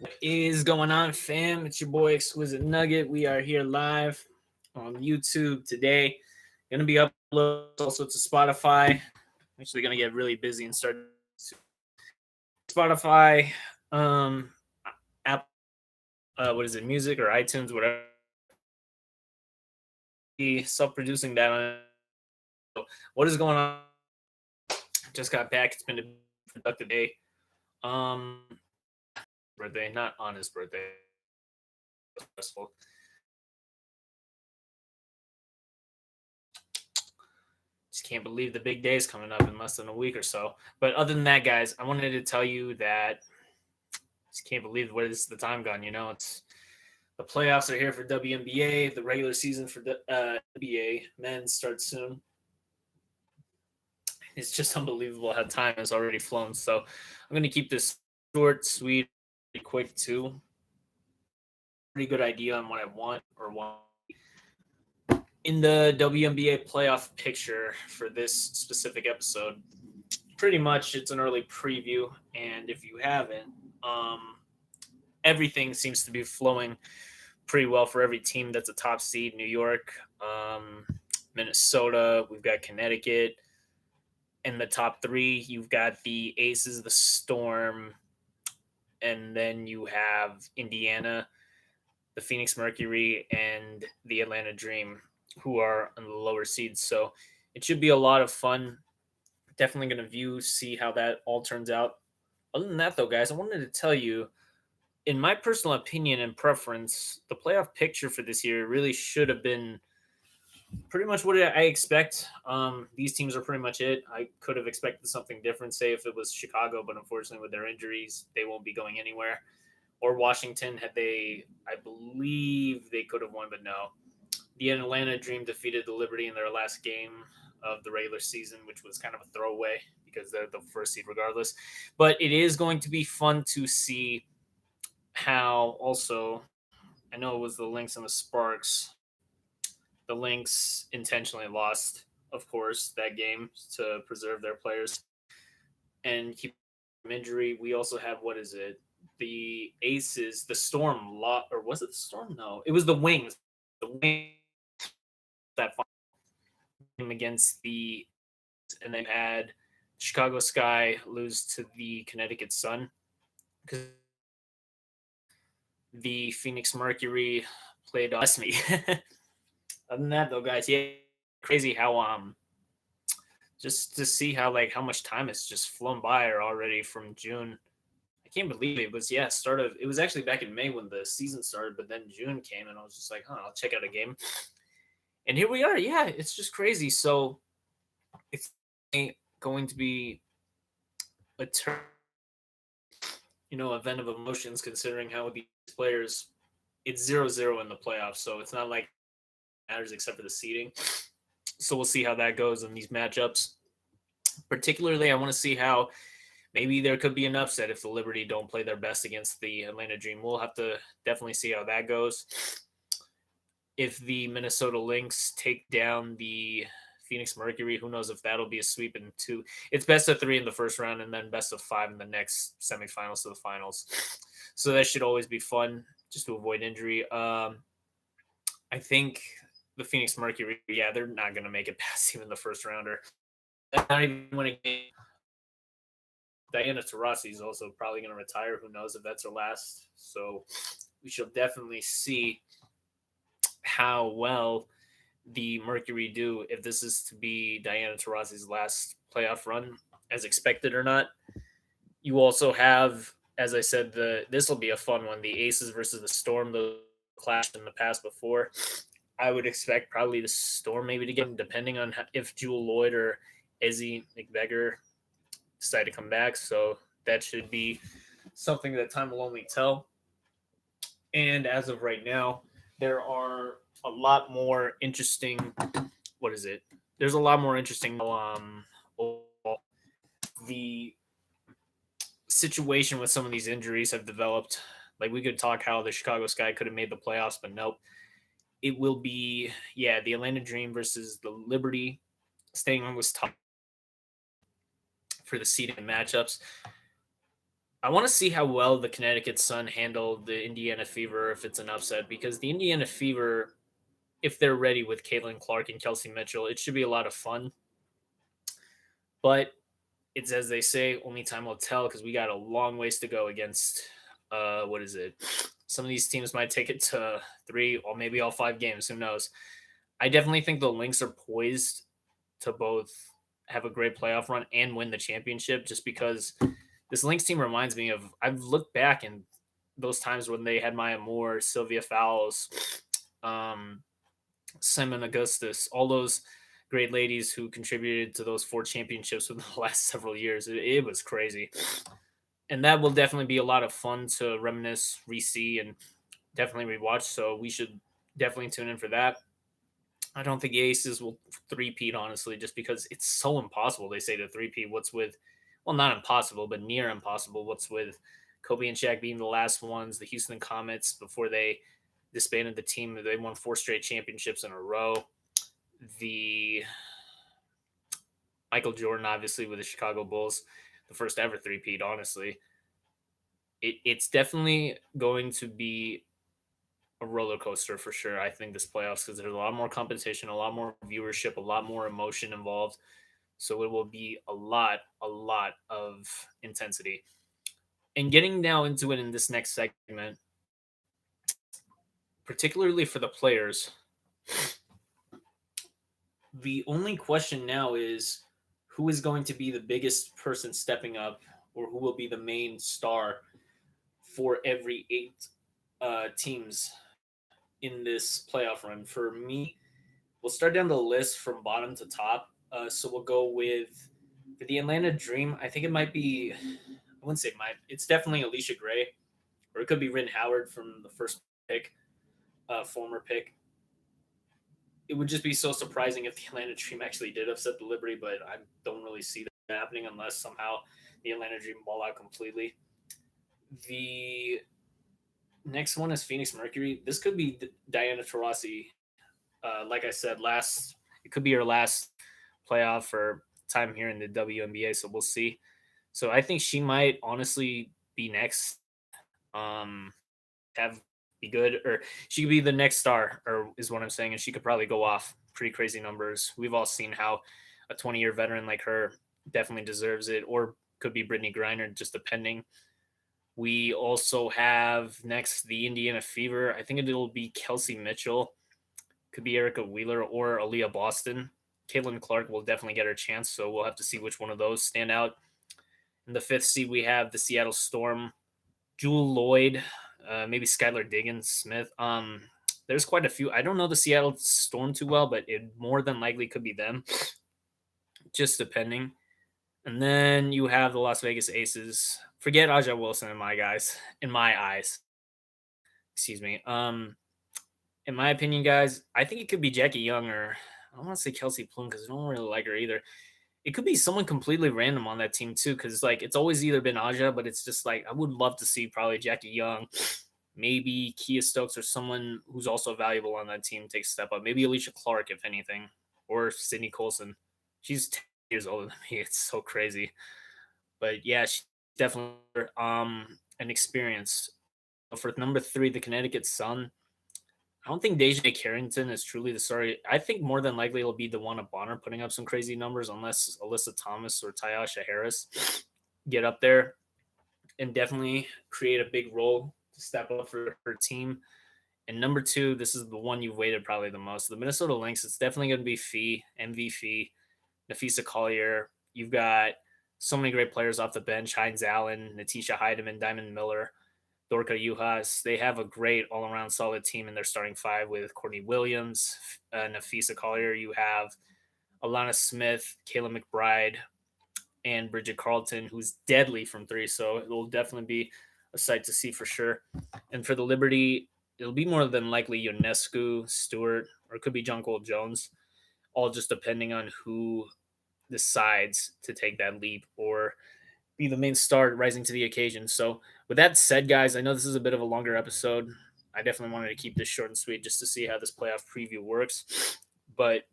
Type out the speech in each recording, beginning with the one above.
What is going on, fam? It's your boy Exquisite Nugget. We are here live on YouTube today. Gonna be uploaded also to Spotify. Actually, gonna get really busy and start Spotify, Apple, what is it, music or iTunes, whatever. Be self-producing that. What is going on? Just got back. It's been a productive day. Birthday, not on his birthday. Stressful. Just can't believe the big day is coming up in less than a week or so. But other than that, guys, I wanted to tell you that just can't believe where this the time gone. You know, it's the playoffs are here for WNBA. The regular season for the NBA men starts soon. It's just unbelievable how time has already flown. So I'm going to keep this short, sweet, pretty quick too. Pretty good idea on what I want or want in the WNBA playoff picture for this specific episode. Pretty much, it's an early preview, and if you haven't, everything seems to be flowing pretty well for every team that's a top seed. New York, Minnesota, we've got Connecticut. In the top three, you've got the Aces, the Storm, and then you have Indiana, the Phoenix Mercury, and the Atlanta Dream, who are on the lower seeds. So it should be a lot of fun. Definitely going to see how that all turns out. Other than that, though, guys, I wanted to tell you, in my personal opinion and preference, the playoff picture for this year really should have been pretty much what I expect. These teams are pretty much it. I could have expected something different, say if it was Chicago, but unfortunately with their injuries, they won't be going anywhere. Or Washington, had they, I believe they could have won, but no. The Atlanta Dream defeated the Liberty in their last game of the regular season, which was kind of a throwaway because they're the first seed regardless. But it is going to be fun to see how also, I know it was the Lynx and the Sparks. The Lynx intentionally lost, of course, that game to preserve their players and keep them injury. We also have, what is it? The Aces, the Storm, or was it the Storm? No, it was the Wings. The Wings that game against the, and then had Chicago Sky lose to the Connecticut Sun because the Phoenix Mercury played me. Other than that, though, guys, yeah, crazy how just to see how much time has just flown by already from June. I can't believe it was it was actually back in May when the season started, but then June came and I was just like, I'll check out a game. And here we are. Yeah, it's just crazy. So it's going to be a event of emotions considering how these players, it's 0-0 in the playoffs, so it's not like it matters except for the seeding. So we'll see how that goes in these matchups. Particularly, I want to see how maybe there could be an upset if the Liberty don't play their best against the Atlanta Dream. We'll have to definitely see how that goes. If the Minnesota Lynx take down the Phoenix Mercury, who knows if that'll be a sweep in two. It's best of 3 in the first round and then best of 5 in the next semifinals to the finals. So that should always be fun just to avoid injury. I think the Phoenix Mercury, they're not going to make it past even the first rounder. Not even winning a game. Diana Taurasi is also probably going to retire. Who knows if that's her last? So we shall definitely see how well the Mercury do if this is to be Diana Taurasi's last playoff run, as expected or not. You also have, as I said, this will be a fun one. The Aces versus the Storm, the clashed in the past before. I would expect probably the Storm maybe to get, depending on if Jewel Lloyd or Ezzy McBeggar decide to come back. So that should be something that time will only tell. And as of right now, there are a lot more interesting. What is it? There's a lot more interesting. Overall, the situation with some of these injuries have developed. Like we could talk how the Chicago Sky could have made the playoffs, but nope. It will be the Atlanta Dream versus the Liberty. Staying on was tough for the seeding matchups. I want to see how well the Connecticut Sun handled the Indiana Fever if it's an upset, because the Indiana Fever, if they're ready with Caitlin Clark and Kelsey Mitchell, it should be a lot of fun. But it's as they say, only time will tell, because we got a long ways to go against what is it? Some of these teams might take it to 3 or maybe all 5 games. Who knows? I definitely think the Lynx are poised to both have a great playoff run and win the championship, just because this Lynx team reminds me of, I've looked back in those times when they had Maya Moore, Sylvia Fowles, um, Simon Augustus, all those great ladies who contributed to those 4 championships within the last several years. It was crazy. And that will definitely be a lot of fun to reminisce, re-see, and definitely rewatch. So we should definitely tune in for that. I don't think the Aces will three-peat, honestly, just because it's so impossible. They say to three-peat. What's with, well, not impossible, but near impossible. What's with Kobe and Shaq being the last ones, the Houston Comets, before they disbanded the team, they won 4 straight championships in a row. The Michael Jordan, obviously, with the Chicago Bulls, the first ever three-peat, honestly. It's definitely going to be a roller coaster for sure. I think this playoffs, because there's a lot more competition, a lot more viewership, a lot more emotion involved. So it will be a lot of intensity. And getting now into it in this next segment, particularly for the players, the only question now is who is going to be the biggest person stepping up, or who will be the main star for every 8 teams in this playoff run. For me, we'll start down the list from bottom to top. So we'll go with for the Atlanta Dream. I think it might be. I wouldn't say might. It's definitely Alicia Gray, or it could be Rin Howard from the first pick, former pick. It would just be so surprising if the Atlanta Dream actually did upset the Liberty, but I don't really see that happening unless somehow the Atlanta Dream ball out completely. The next one is Phoenix Mercury. This could be Diana Taurasi. Like I said, it could be her last playoff or time here in the WNBA, so we'll see. So I think she might honestly be next. Have be good, or she could be the next star, or is what I'm saying, and she could probably go off pretty crazy numbers. We've all seen how a 20-year veteran like her definitely deserves it, or could be Brittany Griner, just depending. We also have next the Indiana Fever. I think it'll be Kelsey Mitchell, could be Erica Wheeler, or Aaliyah Boston. Caitlin Clark will definitely get her chance, so we'll have to see which one of those stand out. In the 5th seed, we have the Seattle Storm, Jewel Lloyd, maybe Skylar Diggins Smith. There's quite a few. I don't know the Seattle Storm too well, but it more than likely could be them, just depending. And then you have the Las Vegas Aces. Forget Aja Wilson in my eyes. Excuse me. In my opinion, guys, I think it could be Jackie Young, or I don't want to say Kelsey Plum because I don't really like her either. It could be someone completely random on that team too, because like it's always either been Aja, but it's just like I would love to see probably Jackie Young, maybe Kia Stokes, or someone who's also valuable on that team take a step up. Maybe Alicia Clark, if anything, or Sydney Colson. She's 10 years older than me. It's so crazy, but yeah, she's definitely an experienced. For number 3, the Connecticut Sun. I don't think Deja Carrington is truly the story. I think more than likely it'll be DeWanna Bonner putting up some crazy numbers, unless Alyssa Thomas or Tyasha Harris get up there and definitely create a big role to step up for her team. And number 2, this is the one you've waited probably the most. The Minnesota Lynx, it's definitely going to be Fee, MV Fee, Nafisa Collier. You've got so many great players off the bench: Hines Allen, Natisha Heidemann, Diamond Miller, Dorka Juhas. They have a great all-around solid team in their starting 5 with Courtney Williams, Nafisa Collier. You have Alana Smith, Kayla McBride, and Bridget Carlton, who's deadly from 3. So it will definitely be a sight to see for sure. And for the Liberty, it'll be more than likely Ionescu, Stewart, or it could be John Cole Jones, all just depending on who decides to take that leap or be the main star rising to the occasion. So, with that said, guys, I know this is a bit of a longer episode. I definitely wanted to keep this short and sweet just to see how this playoff preview works. But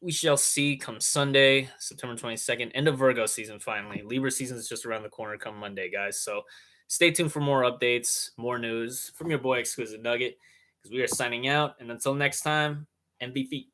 we shall see come Sunday, September 22nd, end of Virgo season finally. Libra season is just around the corner come Monday, guys. So stay tuned for more updates, more news from your boy Exquisite Nugget, because we are signing out. And until next time, MVP.